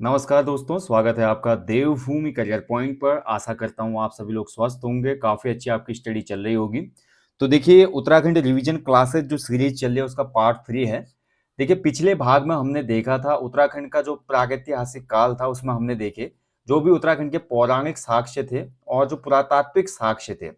नमस्कार दोस्तों, स्वागत है आपका देवभूमि करियर पॉइंट पर। आशा करता हूँ आप सभी लोग स्वस्थ होंगे, काफ़ी अच्छी आपकी स्टडी चल रही होगी। तो देखिए उत्तराखंड रिवीजन क्लासेस जो सीरीज चल रही है उसका पार्ट 3 है। देखिए पिछले भाग में हमने देखा था उत्तराखंड का जो प्रागैतिहासिक काल था उसमें हमने देखे जो भी उत्तराखंड के पौराणिक साक्ष्य थे और जो पुरातात्विक साक्ष्य थे,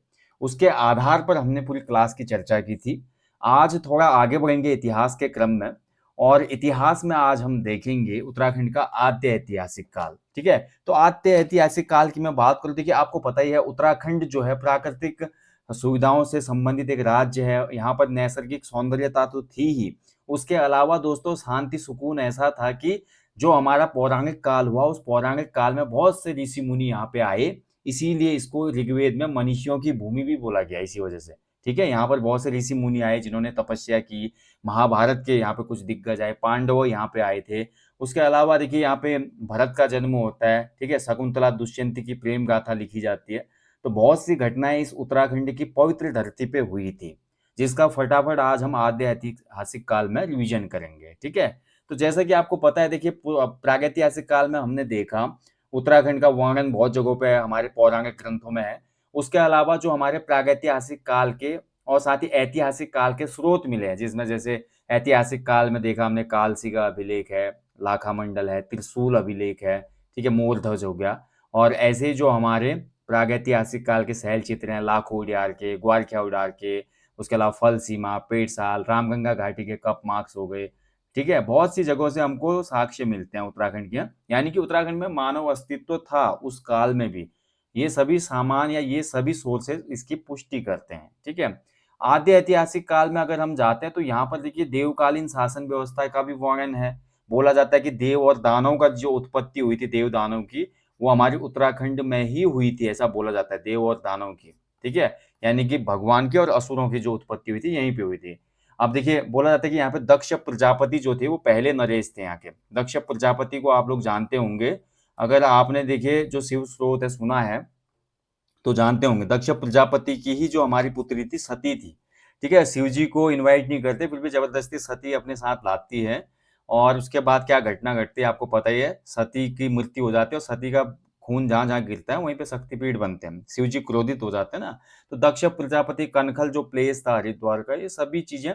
उसके आधार पर हमने पूरी क्लास की चर्चा की थी। आज थोड़ा आगे बढ़ेंगे इतिहास के क्रम में और इतिहास में आज हम देखेंगे उत्तराखंड का आद्य ऐतिहासिक काल। ठीक है, तो आद्य ऐतिहासिक काल की मैं बात करूं, देखिए आपको पता ही है उत्तराखंड जो है प्राकृतिक सुविधाओं से संबंधित एक राज्य है। यहाँ पर नैसर्गिक सौंदर्यता तो थी ही, उसके अलावा दोस्तों शांति सुकून ऐसा था कि जो हमारा पौराणिक काल हुआ उस पौराणिक काल में बहुत से ऋषि मुनि यहाँ पे आए। इसीलिए इसको ऋग्वेद में मनीषियों की भूमि भी बोला गया इसी वजह से। ठीक है, यहाँ पर बहुत से ऋषि मुनि आए जिन्होंने तपस्या की। महाभारत के यहाँ पे कुछ दिग्गज आए, पांडव यहाँ पे आए थे। उसके अलावा देखिए यहाँ पे भरत का जन्म होता है। ठीक है, शकुंतला दुष्यंत की प्रेम गाथा लिखी जाती है। तो बहुत सी घटनाएं इस उत्तराखंड की पवित्र धरती पे हुई थी, जिसका फटाफट आज हम आद्य ऐतिहासिक काल में रिवीजन करेंगे। ठीक है, तो जैसा कि आपको पता है, देखिए प्रागैतिहासिक काल में हमने देखा उत्तराखंड का वर्णन बहुत जगहों पे हमारे पौराणिक ग्रंथों में है। उसके अलावा जो हमारे प्रागैतिहासिक काल के और साथ ही ऐतिहासिक काल के स्रोत मिले हैं, जिसमें जैसे ऐतिहासिक काल में देखा हमने कालसी का अभिलेख है, लाखामंडल है, त्रिशूल अभिलेख है। ठीक है, मोरध्वज हो गया। और ऐसे ही जो हमारे प्रागैतिहासिक काल के शैल चित्र हैं, लाखो उडियार के, ग्वारख्या उडार के, उसके अलावा फल सीमा, पेटसाल, रामगंगा घाटी के कप मार्क्स हो गए। ठीक है, बहुत सी जगहों से हमको साक्ष्य मिलते हैं उत्तराखंड के, यानी कि उत्तराखंड में मानव अस्तित्व था उस काल में भी। ये सभी सामान या ये सभी सोर्सेज इसकी पुष्टि करते हैं। ठीक है, आद्य ऐतिहासिक काल में अगर हम जाते हैं तो यहाँ पर देखिए देवकालीन शासन व्यवस्था का भी वर्णन है। बोला जाता है कि देव और दानव का जो उत्पत्ति हुई थी, देव दानव की, वो हमारे उत्तराखंड में ही हुई थी, ऐसा बोला जाता है, देव और दानव की। ठीक है, यानी कि भगवान की और असुरों की जो उत्पत्ति हुई थी यहीं पे हुई थी। अब देखिए बोला जाता है कि यहाँ पे दक्ष प्रजापति जो थे वो पहले नरेश थे यहाँ के। दक्ष प्रजापति को आप लोग जानते होंगे, अगर आपने देखिए जो शिव स्रोत है सुना है तो जानते होंगे। दक्ष प्रजापति की ही जो हमारी पुत्री थी सती थी। ठीक है, शिव जी को इनवाइट नहीं करते, फिर भी जबरदस्ती सती अपने साथ लाती है। और उसके बाद क्या घटना घटती है आपको पता ही है, सती की मृत्यु हो जाती है और सती का खून जहां जहां गिरता है वहीं पे शक्तिपीठ बनते हैं। शिव जी क्रोधित हो जाते हैं ना। तो दक्ष प्रजापति, कनखल जो प्लेस था हरिद्वार का, ये सभी चीजें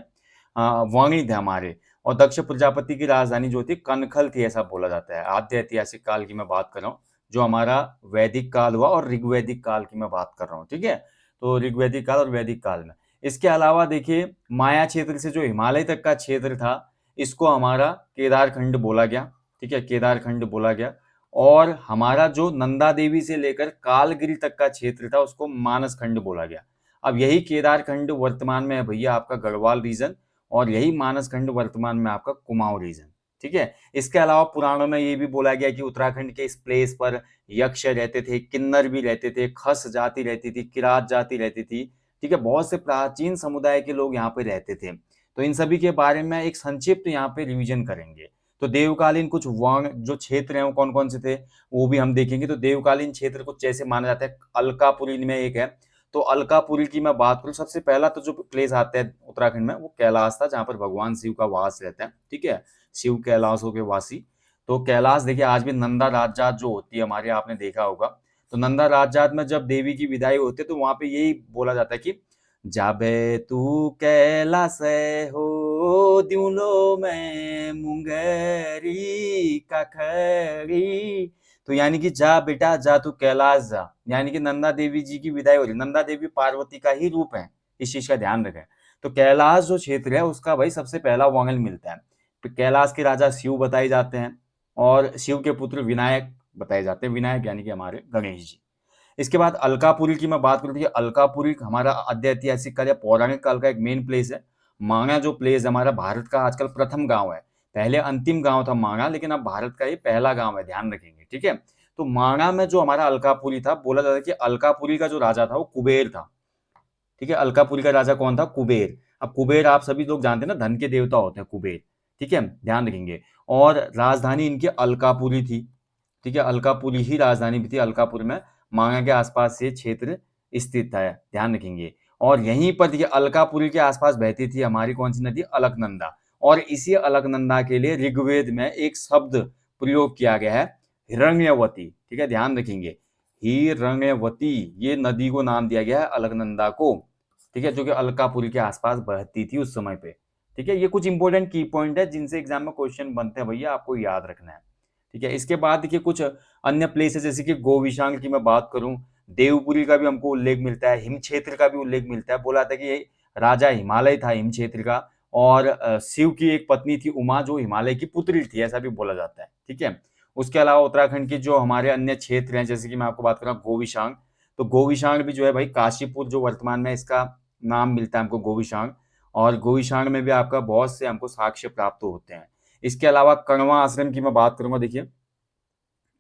वर्णित है हमारे। और दक्ष प्रजापति की राजधानी जो थी कनखल थी, ऐसा बोला जाता है। आद्य ऐतिहासिक काल की मैं बात कर रहा हूँ, जो हमारा वैदिक काल हुआ, और ऋग्वैदिक काल की मैं बात कर रहा हूँ। ठीक है, तो ऋग्वैदिक काल और वैदिक काल में इसके अलावा देखिए माया क्षेत्र से जो हिमालय तक का क्षेत्र था, इसको हमारा केदार खंड बोला गया। ठीक है, केदार खंड बोला गया। और हमारा जो नंदा देवी से लेकर कालगिरी तक का क्षेत्र था उसको मानस खंड बोला गया। अब यही केदार खंड वर्तमान में है भैया आपका गढ़वाल रीजन, और यही मानस खंड वर्तमान में आपका कुमाऊं रीजन। ठीक है, इसके अलावा पुराणों में ये भी बोला गया कि उत्तराखंड के इस प्लेस पर यक्ष रहते थे, किन्नर भी रहते थे, खस जाति रहती थी, किरात जाति रहती थी। ठीक है, बहुत से प्राचीन समुदाय के लोग यहाँ पे रहते थे। तो इन सभी के बारे में एक संक्षिप्त यहाँ पे रिवीजन करेंगे। तो देवकालीन कुछ वर्ण जो क्षेत्र हैं वो कौन कौन से थे वो भी हम देखेंगे। तो देवकालीन क्षेत्र कुछ जैसे माना जाता है, अलकापुरी में एक है। तो अलकापुरी की मैं बात करूं, सबसे पहला तो जो प्लेस आता है उत्तराखंड में वो कैलाश था, जहां पर भगवान शिव का वास रहता है। ठीक है, शिव कैलाशों के वासी। तो कैलाश देखिए आज भी नंदा राजजात जो होती है हमारे, आपने देखा होगा। तो नंदा राजजात में जब देवी की विदाई होती है तो वहां पे यही बोला जाता है कि जाबे तू कैलाश हो द्यूलो में मुंगेरी कखरी। तो यानी कि जा बेटा जा तू कैलाश जा, यानी कि नंदा देवी जी की विदाई हो रही। नंदा देवी पार्वती का ही रूप है, इस चीज का ध्यान रखें। तो कैलाश जो क्षेत्र है उसका भाई सबसे पहला वर्णन मिलता है। तो कैलाश के राजा शिव बताए जाते हैं और शिव के पुत्र विनायक बताए जाते हैं। विनायक यानी कि हमारे गणेश जी। इसके बाद अलकापुरी की मैं बात करूँ तो अलकापुरी हमारा आद्य ऐतिहासिक काल या पौराणिक काल का एक मेन प्लेस है। मांगा जो प्लेस हमारा भारत का आजकल प्रथम गांव है, पहले अंतिम गांव था मांगा, लेकिन अब भारत का ये पहला गांव है, ध्यान रखेंगे। ठीक है, तो मांगा में जो हमारा अलकापुरी था, बोला जाता है कि अलकापुरी का जो राजा था वो कुबेर था। ठीक है, अलकापुरी का राजा कौन था? कुबेर। अब कुबेर आप सभी लोग जानते हैं ना, धन के देवता होते हैं कुबेर। ठीक है, ध्यान रखेंगे। और राजधानी इनकी अलकापुरी थी। ठीक है, अलकापुरी ही राजधानी भी थी। अलकापुर में मांगा के आसपास से क्षेत्र स्थित है, ध्यान रखेंगे। और यहीं पर देखिए अलकापुरी के आसपास बहती थी हमारी कौन सी नदी? अलकनंदा। और इसी अलकनंदा के लिए ऋग्वेद में एक शब्द प्रयोग किया गया है हिरण्यवती। ठीक है, ध्यान रखेंगे, हिरण्यवती ये नदी को नाम दिया गया है अलकनंदा को। ठीक है, जो कि अलकापुरी के आसपास बहती थी उस समय पे। ठीक है, ये कुछ इंपॉर्टेंट की पॉइंट है जिनसे एग्जाम में क्वेश्चन बनते हैं भैया, आपको याद रखना है। ठीक है, इसके बाद देखिए कुछ अन्य प्लेसेस जैसे कि गोविशांग की मैं बात करूं, देवपुरी का भी हमको उल्लेख मिलता है, हिम क्षेत्र का भी उल्लेख मिलता है। बोला था कि ये राजा हिमालय था हिम क्षेत्र का, और शिव की एक पत्नी थी उमा जो हिमालय की पुत्री थी, ऐसा भी बोला जाता है। ठीक है, उसके अलावा उत्तराखंड की जो हमारे अन्य क्षेत्र हैं, जैसे कि मैं आपको बात कर रहा हूँ गोविशांग, तो गोविशांग भी जो है भाई काशीपुर जो वर्तमान में इसका नाम मिलता है हमको गोविशांग, और गोविशांग में भी आपका बहुत से हमको साक्ष्य प्राप्त होते हैं। इसके अलावा कण्वा आश्रम की मैं बात करूंगा, देखिए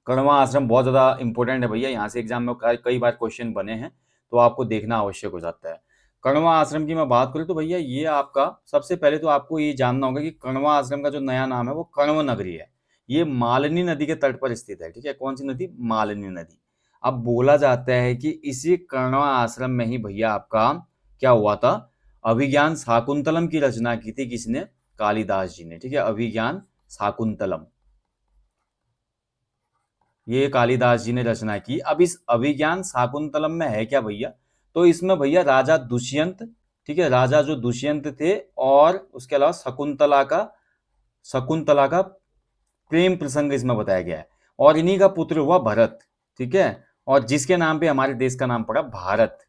कण्वा आश्रम बहुत ज्यादा इंपॉर्टेंट है भैया, यहाँ से एग्जाम में कई बार क्वेश्चन बने हैं, तो आपको देखना आवश्यक हो जाता है। कण्वा आश्रम की मैं बात करूं तो भैया ये आपका सबसे पहले तो आपको ये जानना होगा कि कण्वा आश्रम का जो नया नाम है वो कण्व नगरी है। ये मालिनी नदी के तट पर स्थित है। ठीक है, कौन सी नदी? मालिनी नदी। अब बोला जाता है कि इसी कण्वा आश्रम में ही भैया आपका क्या हुआ था, अभिज्ञान शाकुंतलम की रचना की थी। किसने? कालिदास जी ने। ठीक है, अभिज्ञान शाकुंतलम ये कालिदास जी ने रचना की। अब इस अभिज्ञान शाकुंतलम में है क्या भैया? तो इसमें भैया राजा दुष्यंत, ठीक है, राजा जो दुष्यंत थे, और उसके अलावा शकुंतला का प्रेम प्रसंग इसमें बताया गया है, और इन्हीं का पुत्र हुआ भरत। ठीक है, और जिसके नाम पे हमारे देश का नाम पड़ा भारत।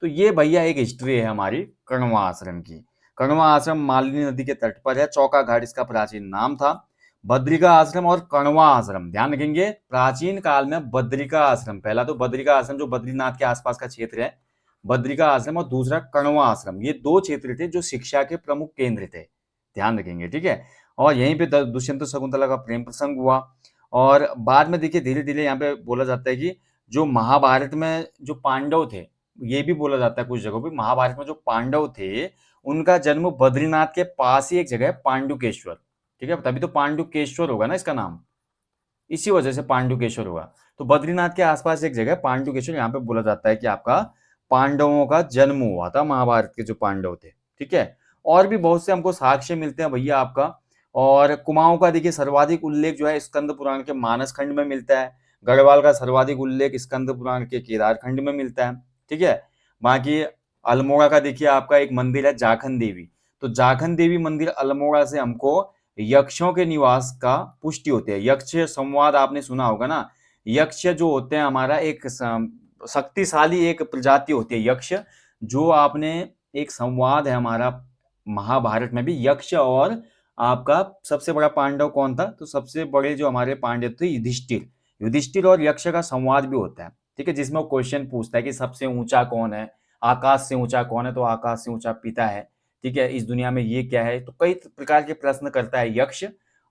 तो ये भैया एक हिस्ट्री है हमारी कण्वा आश्रम की। कण्वा आश्रम मालिनी नदी के तट पर है, चौका घाट इसका प्राचीन नाम था। बद्रिका आश्रम और कण्वा आश्रम, ध्यान रखेंगे, प्राचीन काल में बद्रिका आश्रम, पहला तो बद्रिका आश्रम जो बद्रीनाथ के आसपास का क्षेत्र है, बद्रिका आश्रम, और दूसरा कण्वा आश्रम, ये दो क्षेत्र थे जो शिक्षा के प्रमुख केंद्र थे। ध्यान रखेंगे, ठीक है। और यहीं पे दुष्यंत शकुंतला का प्रेम प्रसंग हुआ, और बाद में देखिए धीरे धीरे यहाँ पे बोला जाता है कि जो महाभारत में जो पांडव थे, ये भी बोला जाता है कुछ जगहों पे, महाभारत में जो पांडव थे उनका जन्म बद्रीनाथ के पास ही एक जगह है पांडुकेश्वर। ठीक है, तभी तो पांडुकेश्वर होगा ना इसका नाम, इसी वजह से पांडुकेश्वर हुआ। तो बद्रीनाथ के आसपास एक जगह पांडुकेश्वर, यहाँ पे बोला जाता है कि आपका पांडवों का जन्म हुआ था, महाभारत के जो पांडव थे। ठीक है, और भी बहुत से हमको साक्ष्य मिलते हैं भैया आपका। और कुमाऊं का देखिए सर्वाधिक उल्लेख जो है स्कंद पुराण के मानस खंड में मिलता है। गढ़वाल का सर्वाधिक उल्लेख स्कंद पुराण के केदार खंड में मिलता है। ठीक है, बाकी अल्मोड़ा का देखिए आपका एक मंदिर है जाखन देवी, तो जाखन देवी मंदिर अल्मोड़ा से हमको यक्षों के निवास का पुष्टि होती है। यक्ष संवाद आपने सुना होगा ना, यक्ष जो होते हैं हमारा एक शक्तिशाली एक प्रजाति होती है यक्ष, जो आपने एक संवाद है हमारा महाभारत में भी, यक्ष और आपका सबसे बड़ा पांडव कौन था, तो सबसे बड़े जो हमारे पांडव थे युधिष्ठिर, युधिष्ठिर और यक्ष का संवाद भी होता है। ठीक है, जिसमें वो क्वेश्चन पूछता है कि सबसे ऊंचा कौन है, आकाश से ऊंचा कौन है, तो आकाश से ऊंचा पिता है। ठीक है, इस दुनिया में ये क्या है, तो कई प्रकार के प्रश्न करता है यक्ष,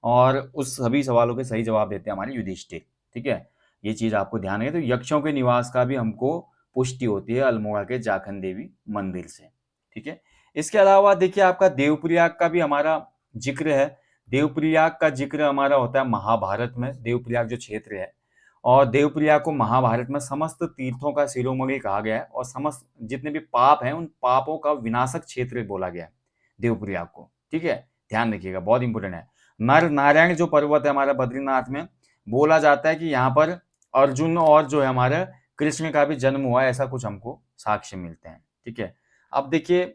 और उस सभी सवालों के सही जवाब देते हैं हमारे युधिष्ठिर। ठीक है, ये चीज आपको ध्यान है। तो यक्षों के निवास का भी हमको पुष्टि होती है अल्मोड़ा के जाखन देवी मंदिर से। ठीक है, इसके अलावा देखिए आपका देवप्रयाग का भी हमारा जिक्र है। देवप्रयाग का जिक्र हमारा होता है महाभारत में, देवप्रयाग जो क्षेत्र है, और देवप्रयाग को महाभारत में समस्त तीर्थों का शिरोमणि कहा गया है, और समस्त जितने भी पाप हैं उन पापों का विनाशक क्षेत्र बोला गया है देवप्रयाग को। ठीक है, ध्यान रखिएगा, बहुत इंपॉर्टेंट है। नर नारायण जो पर्वत है हमारा बद्रीनाथ में, बोला जाता है कि यहाँ पर अर्जुन और जो है हमारे कृष्ण का भी जन्म हुआ है, ऐसा कुछ हमको साक्ष्य मिलते हैं। ठीक है, अब देखिए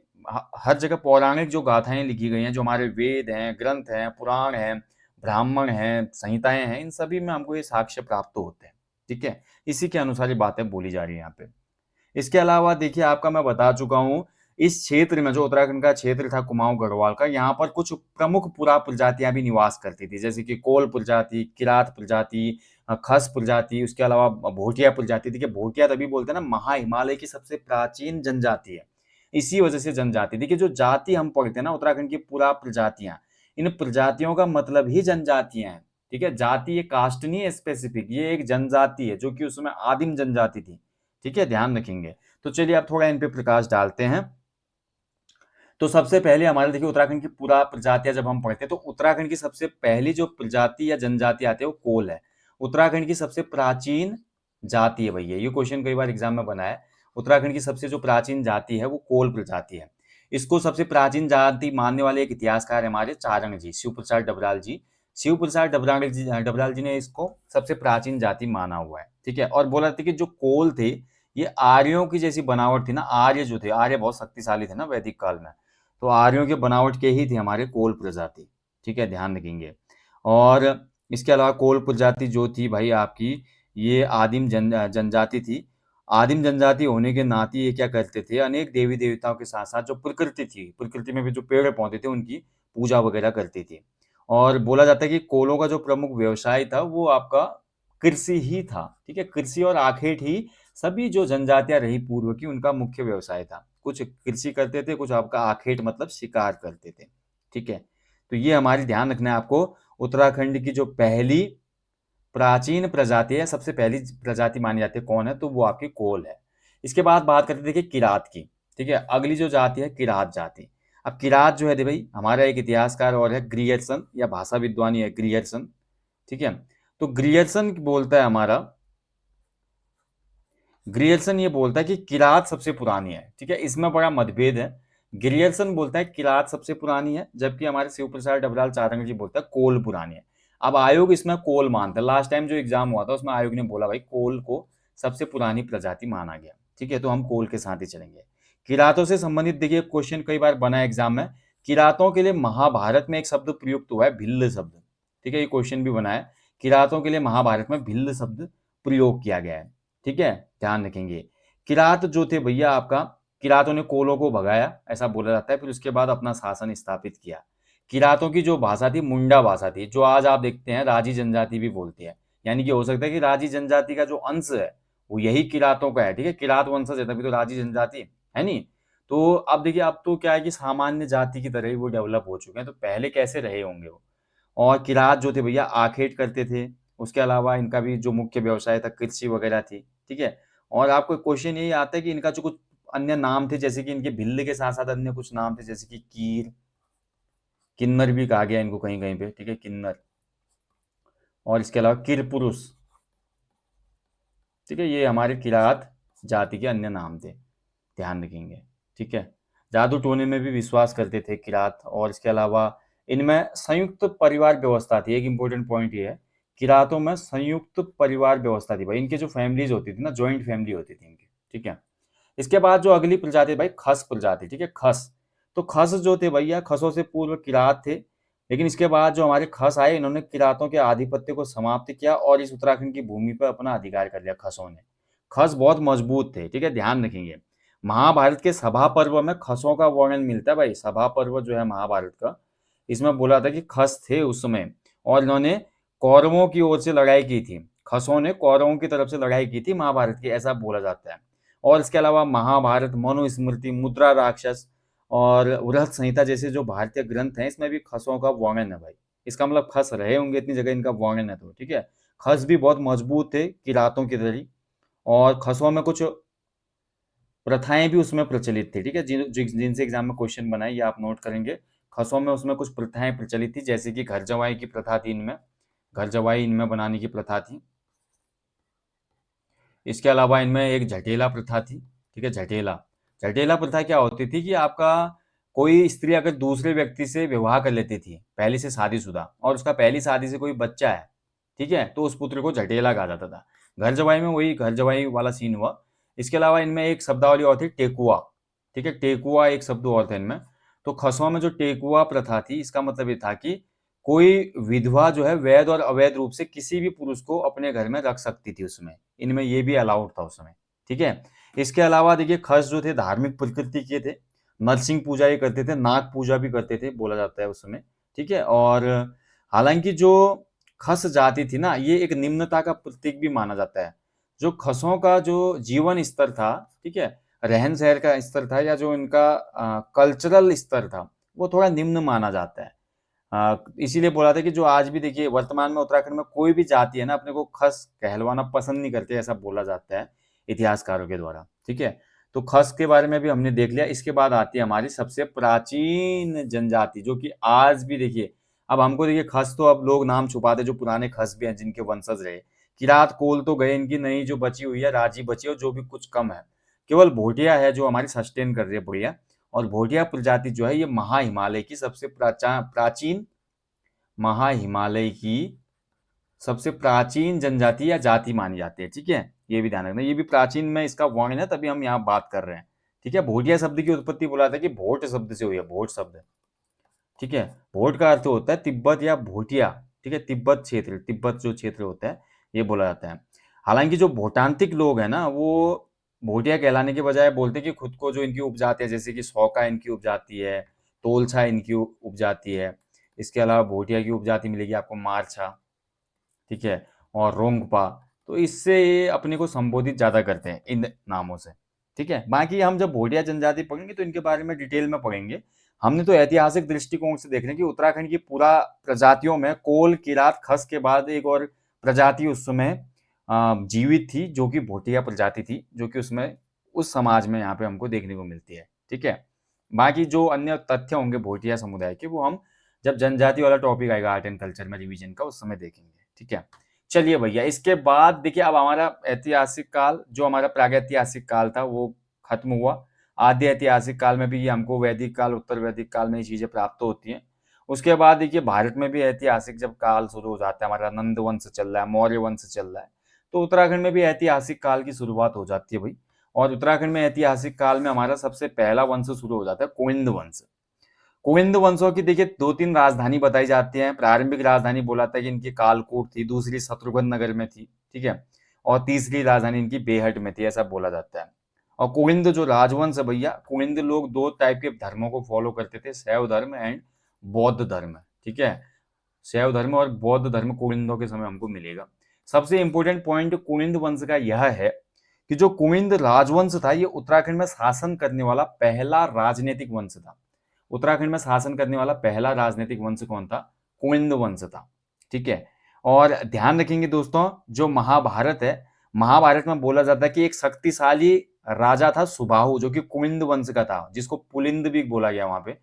हर जगह पौराणिक जो गाथाएं लिखी गई हैं, जो हमारे वेद हैं, ग्रंथ हैं, पुराण हैं, ब्राह्मण हैं, संहिताएं हैं, इन सभी में हमको ये साक्ष्य प्राप्त होते हैं। ठीक है, इसी के अनुसार ये बातें बोली जा रही है यहाँ पे। इसके अलावा देखिए आपका मैं बता चुका हूँ, इस क्षेत्र में जो उत्तराखंड का क्षेत्र था कुमाऊं गढ़वाल का, यहाँ पर कुछ प्रमुख पुरा प्रजातियां भी निवास करती थी, जैसे कि कोल प्रजाति, किरात प्रजाति, खस प्रजाति, उसके अलावा भोटिया प्रजाति। देखिए भोटिया तभी बोलते हैं ना, महा हिमालय की सबसे प्राचीन जनजाति है, इसी वजह से जनजाति। देखिए जो जाति हम पढ़ते हैं ना उत्तराखंड की पुरा प्रजातियां, इन प्रजातियों का मतलब ही जनजातियां हैं। ठीक है, जाति ये कास्ट नहीं है स्पेसिफिक, ये एक जनजाति है जो कि उसमें आदिम जनजाति थी। ठीक है, ध्यान रखेंगे। तो चलिए आप थोड़ा इन पे प्रकाश डालते हैं। तो सबसे पहले हमारे देखिए उत्तराखंड की पुरा प्रजातियां जब हम पढ़ते हैं, तो उत्तराखंड की सबसे पहली जो प्रजाति या जनजाति आती है वो कोल है। उत्तराखंड की सबसे प्राचीन जाति है भैया, ये क्वेश्चन कई बार एग्जाम में बना है। उत्तराखंड की सबसे जो प्राचीन जाति है वो कोल प्रजाति है। इसको सबसे प्राचीन जाति मानने वाले एक इतिहासकार है हमारे चारण जी, शिव प्रसाद डबराल जी, शिव प्रसाद डबराल जी ने इसको सबसे प्राचीन जाति माना हुआ है, ठीक है। और बोला था कि जो कोल थे ये आर्यों की जैसी बनावट थी ना, आर्य जो थे, आर्य बहुत शक्तिशाली थे ना वैदिक काल में, तो आर्यों के बनावट के ही थे हमारे कोल प्रजाति, ठीक है, ध्यान रखेंगे। और इसके अलावा कोल प्रजाति जो थी भाई आपकी, ये आदिम जनजाति थी। आदिम जनजाति होने के नाते ये क्या करते थे, अनेक देवी देवताओं के साथ साथ जो प्रकृति थी, प्रकृति में भी जो पेड़ पौधे थे उनकी पूजा वगैरह करती थी। और बोला जाता है कि कोलों का जो प्रमुख व्यवसाय था वो आपका कृषि ही था, ठीक है। कृषि और आखेट ही सभी जो जनजातियां रही पूर्व की उनका मुख्य व्यवसाय था। कुछ कृषि करते थे, कुछ आपका आखेट मतलब शिकार करते थे, ठीक है। तो ये हमारी ध्यान रखना है आपको। उत्तराखंड की जो पहली प्राचीन प्रजाति है, सबसे पहली प्रजाति मानी जाती है कौन है, तो वो आपकी कोल है। इसके बाद बात करते देखिए किरात की, ठीक है। अगली जो जाति है किरात जाति। अब किरात जो है भाई हमारा एक इतिहासकार और है ग्रियर्सन, या भाषा विद्वान ही है ग्रियर्सन, ठीक है। तो ग्रियर्सन बोलता है हमारा, ग्रियर्सन ये बोलता है कि किरात सबसे पुरानी है, ठीक है। इसमें बड़ा मतभेद है। ग्रियर्सन बोलता है किरात सबसे पुरानी है, जबकि हमारे शिव प्रसाद डबराल चारंग जी बोलता है कोल पुरानी है। अब आयोग इसमें कोल मानता है। लास्ट टाइम जो एग्जाम हुआ था उसमें आयोग ने बोला भाई कोल को सबसे पुरानी प्रजाति माना गया, ठीक है। तो हम कोल के साथ ही चलेंगे। किरातों से संबंधित देखिए क्वेश्चन कई बार बना है एग्जाम में। किरातों के लिए महाभारत में एक शब्द प्रयुक्त हुआ है, भिल्ल शब्द, ठीक है। ये क्वेश्चन भी बना है, किरातों के लिए महाभारत में भिल्ल शब्द प्रयोग किया गया है, ठीक है, ध्यान रखेंगे। किरात जो थे भैया आपका, किरातों ने कोलों को भगाया ऐसा बोला जाता है, फिर उसके बाद अपना शासन स्थापित किया। किरातों की जो भाषा थी मुंडा भाषा थी, जो आज आप देखते हैं राजी जनजाति भी बोलती है। यानी कि हो सकता है कि राजी जनजाति का जो अंश है वो यही किरातों का है, ठीक है। किरात वंशज है तभी तो राजी जनजाति है नहीं। तो अब देखिए अब तो क्या है कि सामान्य जाति की तरह ही वो डेवलप हो चुके हैं, तो पहले कैसे रहे होंगे वो। और किरात जो थे भैया आखेट करते थे। उसके अलावा इनका भी जो मुख्य व्यवसाय था कृषि वगैरह थी, ठीक है। और आपको क्वेश्चन यही आता है कि इनका जो कुछ अन्य नाम थे, जैसे कि इनके भिल्ल के साथ साथ अन्य कुछ नाम थे, जैसे कि कीर, किन्नर भी कहा गया इनको कहीं कहीं पे, ठीक है, किन्नर। और इसके अलावा किर पुरुष, ठीक है, ये हमारे किरात जाति के अन्य नाम थे, ध्यान रखेंगे, ठीक है। जादू टोने में भी विश्वास करते थे किरात। और इसके अलावा इनमें संयुक्त परिवार व्यवस्था थी। एक इंपॉर्टेंट पॉइंट ये है, किरातों में संयुक्त परिवार व्यवस्था थी भाई। इनके जो फैमिलीज होती थी ना, ज्वाइंट फैमिली होती थी इनकी, ठीक है। इसके बाद जो अगली प्रजाति भाई खस प्रजाति, ठीक है, खस। तो खस जो थे भैया, खसों से पूर्व किरात थे, लेकिन इसके बाद जो हमारे खस आए इन्होंने किरातों के आधिपत्य को समाप्त किया और इस उत्तराखंड की भूमि पर अपना अधिकार कर लिया खसों ने। खस बहुत मजबूत थे, ठीक है, ध्यान रखेंगे। महाभारत के सभा पर्व में खसों का वर्णन मिलता है भाई। सभा पर्व जो है महाभारत का, इसमें बोला था कि खस थे उस समय और इन्होंने कौरवों की ओर से लड़ाई की थी। खसों ने कौरवों की तरफ से लड़ाई की थी महाभारत की, ऐसा बोला जाता है। और इसके अलावा महाभारत, मनुस्मृति, मुद्रा राक्षस और वृहत संहिता जैसे जो भारतीय ग्रंथ हैं इसमें भी खसों का वर्णन है भाई। इसका मतलब खस रहे होंगे इतनी जगह, इनका वर्णन है तो, ठीक है। खस भी बहुत मजबूत थे किरातों की तरह। और खसों में कुछ प्रथाएं भी उसमें प्रचलित थी, ठीक है, जिनसे एग्जाम में क्वेश्चन बनाए ये आप नोट करेंगे। खसों में उसमें कुछ प्रथाएं प्रचलित थी, जैसे कि घर जवाई की प्रथा थी इनमें, घर जवाई इनमें बनाने की प्रथा थी। इसके अलावा इनमें एक झटेला प्रथा थी, ठीक है, झटेला। झटेला प्रथा क्या होती थी कि आपका कोई स्त्री अगर दूसरे व्यक्ति से विवाह कर लेती थी पहले से शादीशुदा, और उसका पहली शादी से कोई बच्चा है, ठीक है, तो उस पुत्र को झटेला कहा जाता था। घर जवाई में वही घर जवाई वाला सीन हुआ। इसके अलावा इनमें एक शब्दावली और थी टेकुआ, ठीक है, टेकुआ एक शब्द और था इनमें। तो खसुआ में जो टेकुआ प्रथा थी इसका मतलब ये था कि कोई विधवा जो है वैध और अवैध रूप से किसी भी पुरुष को अपने घर में रख सकती थी उसमें, इनमें ये भी अलाउड था उस समय, ठीक है। इसके अलावा देखिए खस जो थे धार्मिक प्रकृति के थे, नरसिंह पूजा ये करते थे, नाग पूजा भी करते थे बोला जाता है उस समय, ठीक है। और हालांकि जो खस जाति थी ना ये एक निम्नता का प्रतीक भी माना जाता है। जो खसों का जो जीवन स्तर था, ठीक है, रहन सहन का स्तर था, या जो इनका कल्चरल स्तर था वो थोड़ा निम्न माना जाता है। इसीलिए बोला था कि जो आज भी देखिए वर्तमान में उत्तराखंड में कोई भी जाति है ना अपने को खस कहलवाना पसंद नहीं करते, ऐसा बोला जाता है इतिहासकारों के द्वारा, ठीक है। तो खस के बारे में भी हमने देख लिया। इसके बाद आती है हमारी सबसे प्राचीन जनजाति जो कि आज भी देखिए, अब हमको देखिए खस तो अब लोग नाम छुपाते, जो पुराने खस भी हैं जिनके वंशज रहे। किरात कोल तो गए, इनकी नई जो बची हुई है राजी बची है जो भी कुछ कम है, केवल भोटिया है जो हमारी सस्टेन कर रही है बढ़िया। और भोटिया प्रजाति जो है ये महा हिमालय की सबसे प्राचीन महाहिमालय की सबसे प्राचीन जनजाति या जाति मानी जाती है। ठीक है, ये भी ध्यान रखना, ये भी प्राचीन में इसका वर्ण है, तभी हम यहाँ बात कर रहे हैं। ठीक है, भोटिया शब्द की उत्पत्ति बोला था कि भोट शब्द से हुई है, भोट शब्द। ठीक है, भोट का अर्थ होता है तिब्बत या भोटिया। ठीक है, तिब्बत क्षेत्र, तिब्बत जो क्षेत्र होता है ये बोला जाता है। हालांकि जो भोटांतिक लोग हैं ना, वो भोटिया कहलाने के बजाय बोलते हैं कि खुद को जो इनकी उपजाति है, जैसे कि सौका इनकी उपजाति है, तोलछा इनकी उपजाति है, इसके अलावा भोटिया की उपजाति मिलेगी आपको मारछा। ठीक है, और रोंगपा। तो इससे ये अपने को संबोधित ज्यादा करते हैं इन नामों से। ठीक है, बाकी हम जब भोटिया जनजाति पढ़ेंगे तो इनके बारे में डिटेल में पढ़ेंगे। हमने तो ऐतिहासिक दृष्टिकोण से देख रहे हैं कि उत्तराखंड की पूरा प्रजातियों में कोल, किरात, खस के बाद एक और प्रजाति उस समय जीवित थी, जो कि भोटिया प्रजाति थी, जो कि उसमें उस समाज में यहाँ पे हमको देखने को मिलती है। ठीक है, बाकी जो अन्य तथ्य होंगे भोटिया समुदाय के, वो हम जब जनजाति वाला टॉपिक आएगा आर्ट एंड कल्चर में रिवीजन का, उस समय देखेंगे। ठीक है, चलिए भैया, इसके बाद देखिए अब हमारा ऐतिहासिक काल, जो हमारा प्रागैतिहासिक काल था, वो खत्म हुआ। आद्य ऐतिहासिक काल में भी हमको वैदिक काल, उत्तर वैदिक काल में ये चीजें प्राप्त होती हैं। उसके बाद देखिए भारत में भी ऐतिहासिक जब काल शुरू हो जाता है, हमारा नंद वंश चल रहा है, मौर्य वंश चल रहा है, तो उत्तराखंड में भी ऐतिहासिक काल की शुरुआत हो जाती है भाई। और उत्तराखंड में ऐतिहासिक काल में हमारा सबसे पहला वंश शुरू हो जाता है कुविंद वंश। कुविंद वंशों की देखिए 2-3 राजधानी बताई जाती हैं। प्रारंभिक राजधानी बोला था कि इनकी कालकूट थी, दूसरी शत्रुघ्न नगर में थी। ठीक है, और तीसरी राजधानी इनकी बेहट में थी, ऐसा बोला जाता है। और कुविंद जो राजवंश है भैया, कुविंद लोग 2 टाइप के धर्मों को फॉलो करते थे, शैव धर्म एंड बौद्ध धर्म। ठीक है, शैव धर्म और बौद्ध धर्म कुविंदों के समय हमको मिलेगा। सबसे इंपॉर्टेंट पॉइंट कुविंद वंश का यह है कि जो कुविंद राजवंश था, ये उत्तराखंड में शासन करने वाला पहला राजनीतिक वंश था। उत्तराखंड में शासन करने वाला पहला राजनीतिक वंश कौन था? कुविंद वंश था। ठीक है, और ध्यान रखेंगे दोस्तों, जो महाभारत है, महाभारत में बोला जाता है कि एक शक्तिशाली राजा था सुबाहु, जो कि कुविंद वंश का था, जिसको पुलिंद भी बोला गया वहां पे।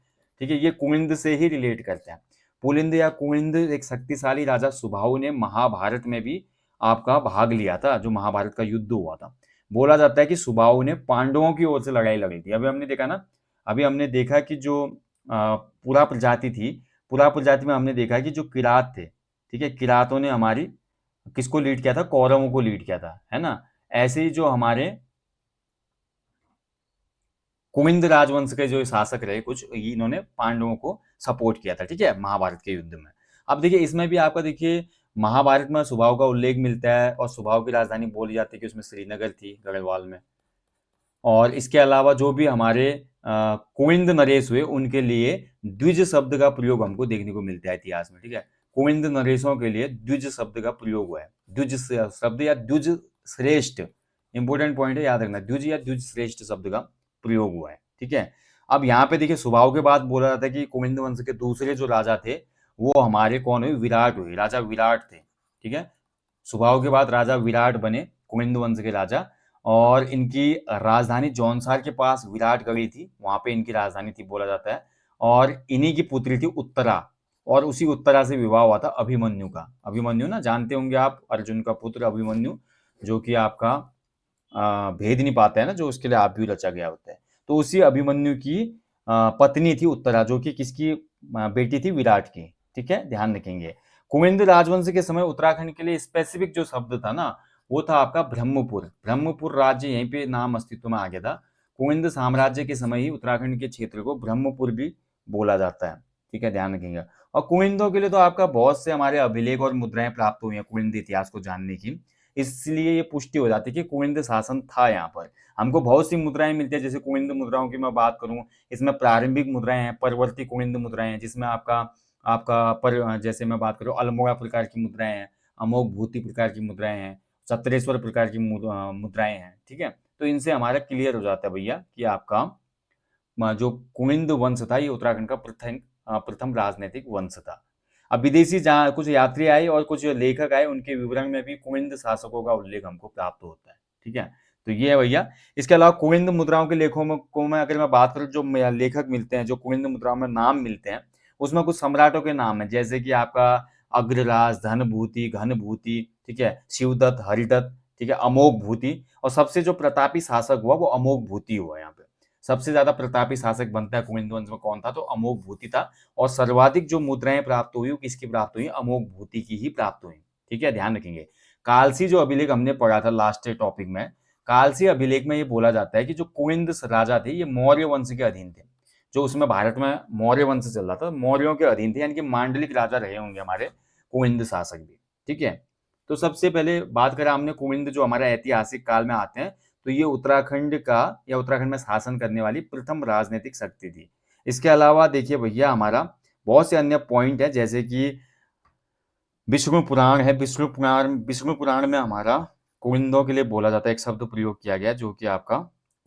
ठीक है, ये कुविंद से ही रिलेट करते हैं। पुलिंद या कुविंद, एक शक्तिशाली राजा सुबाहु ने महाभारत में भी आपका भाग लिया था, जो महाभारत का युद्ध हुआ था। बोला जाता है कि सुबाहु ने पांडवों की ओर से लड़ाई लड़ी थी। अभी हमने देखा ना, अभी हमने देखा कि जो पुरा प्रजाति थी, पुरा प्रजाति में हमने देखा कि जो किरात थे, ठीक है, किरातों ने हमारी किसको लीड किया था? कौरवों को लीड किया था, है ना। ऐसे ही जो हमारे कुविंद राजवंश के जो शासक रहे कुछ, इन्होंने पांडवों को सपोर्ट किया था। ठीक है, महाभारत के युद्ध में। अब देखिए इसमें भी आपका देखिए महाभारत में सुबाहु का उल्लेख मिलता है, और सुबाहु की राजधानी बोली जाती है कि उसमें श्रीनगर थी, गढ़वाल में। और इसके अलावा जो भी हमारे कुविंद नरेश हुए, उनके लिए द्विज शब्द का प्रयोग हमको देखने को मिलता है इतिहास में। ठीक है, कुविंद नरेशों के लिए द्विज शब्द का प्रयोग हुआ है। द्विज शब्द या द्विज श्रेष्ठ, इंपोर्टेंट पॉइंट है, याद रखना, द्विज या द्विज श्रेष्ठ शब्द का प्रयोग हुआ है। ठीक है, अब यहाँ पे देखिए सुबाहु के बाद बोला जाता है कि कुविंद वंश के दूसरे जो राजा थे, वो हमारे कौन हुए? विराट हुए, राजा विराट थे। ठीक है, सुबाहु के बाद राजा विराट बने, कुविंद वंश के राजा। और इनकी राजधानी जौनसार के पास विराटगढ़ी थी, वहां पे इनकी राजधानी थी, बोला जाता है। और इन्हीं की पुत्री थी उत्तरा, और उसी उत्तरा से विवाह हुआ था अभिमन्यु का। अभिमन्यु ना जानते होंगे आप, अर्जुन का पुत्र अभिमन्यु, जो कि आपका भेद नहीं पाता है ना, जो उसके लिए आप भी रचा गया होता है। तो उसी अभिमन्यु की पत्नी थी उत्तरा, जो कि किसकी बेटी थी? विराट की। ठीक है, ध्यान रखेंगे। कुविंद राजवंश के समय उत्तराखंड के लिए स्पेसिफिक जो शब्द था ना, वो था आपका ब्रह्मपुर। ब्रह्मपुर राज्य यहीं पे नाम अस्तित्व में आ गया था। कुविंद साम्राज्य के समय ही उत्तराखंड के क्षेत्र को ब्रह्मपुर भी बोला जाता है। ठीक है, ध्यान रखेंगे। और कुविंदों के लिए तो आपका बहुत से हमारे अभिलेख और मुद्राएं प्राप्त हुई हैं कुविंद इतिहास को जानने की, इसलिए ये पुष्टि हो जाती है कि कुविंद शासन था यहाँ पर। हमको बहुत सी मुद्राएं मिलती है, जैसे कुविंद मुद्राओं की मैं बात करूं, इसमें प्रारंभिक मुद्राएं हैं, परवर्ती कुविंद मुद्राएं हैं, जिसमें आपका आपका पर जैसे मैं बात करूं अल्मोड़ा प्रकार की मुद्राएं हैं, अमोघ भूति प्रकार की मुद्राएं हैं, सत्रेश्वर प्रकार की मुद्राएं हैं। ठीक है, तो इनसे हमारा क्लियर हो जाता है भैया कि आपका जो कुविंद वंश था, ये उत्तराखंड का प्रथम राजनीतिक वंश था। अब विदेशी जहाँ कुछ यात्री आए और कुछ लेखक आए, उनके विवरण में भी कुविंद शासकों का उल्लेख हमको प्राप्त होता है। ठीक है, तो ये है भैया। इसके अलावा कुविंद मुद्राओं के लेखों में को मैं अगर मैं बात करूं, जो लेखक मिलते हैं, जो कुविंद मुद्राओं में नाम मिलते हैं, उसमें कुछ सम्राटों के नाम है, जैसे कि आपका अग्रराज, धनभूति, घनभूति, ठीक है, शिवदत्त, हरिदत्त, ठीक है, अमोघ भूति, और सबसे जो प्रतापी शासक हुआ वो अमोघ भूति हुआ यहाँ पे। सबसे ज्यादा प्रतापी शासक बनता है कुनिंद वंश में कौन था, तो अमोघ भूति था। और सर्वाधिक जो मुद्राएं प्राप्त हुई वो किसकी प्राप्त हुई, अमोघ भूति की ही प्राप्त हुई। ठीक है, ध्यान रखेंगे। कालसी जो अभिलेख हमने पढ़ा था लास्ट टॉपिक में, कालसी अभिलेख में ये बोला जाता है कि जो कुनिंद राजा थे ये मौर्य वंश के अधीन थे। जो उसमें भारत में मौर्य वंश चल रहा था, मौर्यों के अधीन थे, यानी कि मांडलिक राजा रहे होंगे हमारे कुनिंद शासक भी। ठीक है, तो सबसे पहले बात करें हमने कुनिंद जो हमारा ऐतिहासिक काल में आते हैं, तो ये उत्तराखंड का या उत्तराखंड में शासन करने वाली प्रथम राजनीतिक शक्ति थी। इसके अलावा देखिए भैया हमारा बहुत से अन्य पॉइंट है, जैसे कि विष्णु पुराण है। विष्णु पुराण में हमारा कुनिंदों के लिए बोला जाता है, एक शब्द प्रयोग किया गया जो कि आपका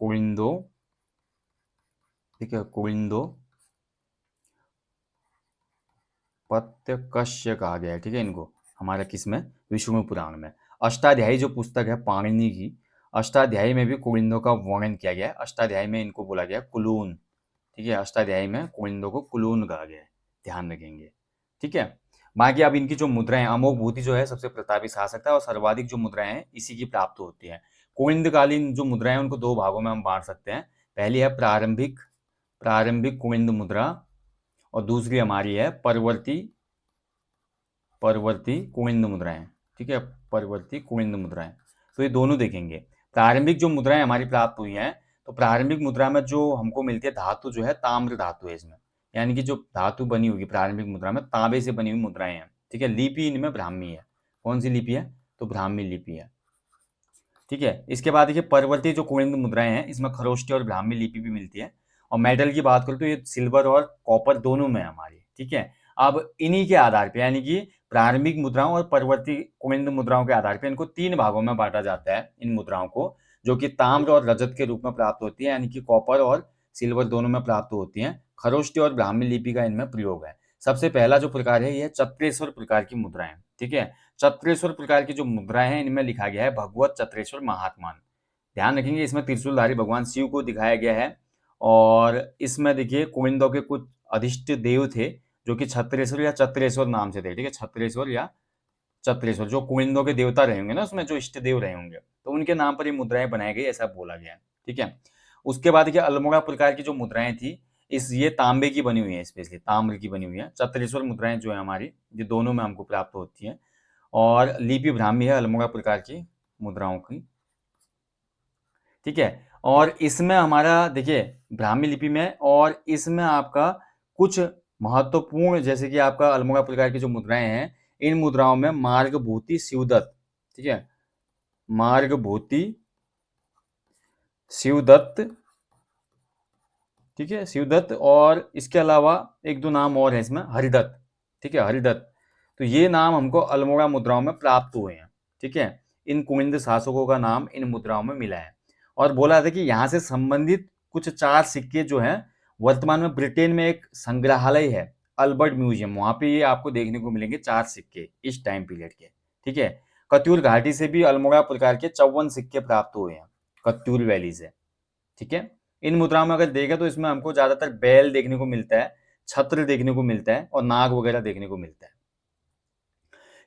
कुनिंदो, ठीक है, कुनिंदो पत्यकश्य कहा गया है। ठीक है, इनको हमारा किसमें, विष्णु पुराण में। अष्टाध्यायी जो पुस्तक है पाणिनि की, अष्टाध्यायी में भी कुनिंदों का वर्णन किया गया है। अष्टाध्यायी में इनको बोला गया कुलून। ठीक है, अष्टाध्यायी में कुनिंदों को कुलून कहा गया है, ध्यान रखेंगे। ठीक है, बाकी अब इनकी जो मुद्राएं, अमोघ भूति जो है सबसे प्रतापी शासक था और सर्वाधिक जो मुद्राएं हैं इसी की प्राप्त होती है। कुनिंदकालीन जो मुद्राएं उनको दो भागों में हम बांट सकते हैं। पहली है प्रारंभिक प्रारंभिक कुनिंद मुद्रा और दूसरी हमारी है परवर्ती कुनिंद मुद्राएं। ठीक है, परवर्ती कुनिंद मुद्राएं। तो ये दोनों देखेंगे। प्रारंभिक जो मुद्राएं हमारी प्राप्त हुई हैं, तो प्रारंभिक मुद्रा में जो हमको मिलती है धातु जो है ताम्र धातु है इसमें, यानी कि जो धातु बनी होगी प्रारंभिक मुद्रा में तांबे से बनी हुई मुद्राएं हैं। ठीक है, लिपि इनमें ब्राह्मी है। कौन सी लिपि है, तो ब्राह्मी लिपि है। ठीक है, इसके बाद देखिए परवर्ती जो कुनिंद मुद्राएं हैं इसमें खरोष्टी और ब्राह्मी लिपि भी मिलती है। और मेटल की बात करें तो ये सिल्वर और कॉपर दोनों में है हमारी। ठीक है, अब इन्हीं के आधार पे, यानी कि प्रारंभिक मुद्राओं और परवर्ती कुनिंद मुद्राओं के आधार पे इनको तीन भागों में बांटा जाता है इन मुद्राओं को, जो कि ताम्र और रजत के रूप में प्राप्त होती है, यानी कि कॉपर और सिल्वर दोनों में प्राप्त होती हैं। खरोष्टी और ब्राह्मी लिपि का इनमें प्रयोग है। सबसे पहला जो प्रकार है यह चत्रेश्वर प्रकार की मुद्राएं। ठीक है, चत्रेश्वर प्रकार की जो मुद्राएं हैं इनमें लिखा गया है भगवत चत्रेश्वर महात्मान। ध्यान रखेंगे, इसमें त्रिशूलधारी भगवान शिव को दिखाया गया है। और इसमें देखिए कुनिंदों के कुछ अधिष्ट देव थे जो कि छत्रेश्वर या चत्रेश्वर नाम से थे। ठीक है, छत्रेश्वर या चत्रेश्वर जो कुनिंदों के देवता रहे होंगे ना, उसमें जो इष्ट देव रहे होंगे, तो उनके नाम पर ये मुद्राएं बनाई गई ऐसा बोला गया है। ठीक है, उसके बाद देखिए अल्मोड़ा प्रकार की जो मुद्राएं थी, ये तांबे की बनी हुई है, स्पेशली ताम्र की बनी हुई है। चत्रेश्वर मुद्राएं जो है हमारी, ये दोनों में हमको प्राप्त होती है। और लिपि ब्राह्मी है अल्मोड़ा प्रकार की मुद्राओं की। ठीक है, और इसमें हमारा देखिए ब्राह्मी लिपि में, और इसमें आपका कुछ महत्वपूर्ण, जैसे कि आपका अल्मोड़ा प्रकार की जो मुद्राएं हैं, इन मुद्राओं में मार्गभूति शिवदत्त, ठीक है, मार्गभूति शिवदत्त, ठीक है, शिवदत्त, और इसके अलावा एक दो नाम और है इसमें, हरिदत्त। ठीक है, हरिदत्त। तो ये नाम हमको अल्मोड़ा मुद्राओं में प्राप्त हुए हैं। ठीक है, इन कुनिंद शासकों का नाम इन मुद्राओं में मिला है। और बोला था कि यहाँ से संबंधित कुछ 4 सिक्के जो हैं वर्तमान में ब्रिटेन में एक संग्रहालय है, अल्बर्ट म्यूजियम, वहां पे ये आपको देखने को मिलेंगे 4 सिक्के इस टाइम पीरियड के। ठीक है, कत्यूर घाटी से भी अल्मोड़ा प्रकार के 54 सिक्के प्राप्त हुए हैं, कत्यूर वैली से। ठीक है, इन मुद्राओं में अगर देखें तो इसमें हमको ज्यादातर बैल देखने को मिलता है, छत्र देखने को मिलता है और नाग वगैरह देखने को मिलता है।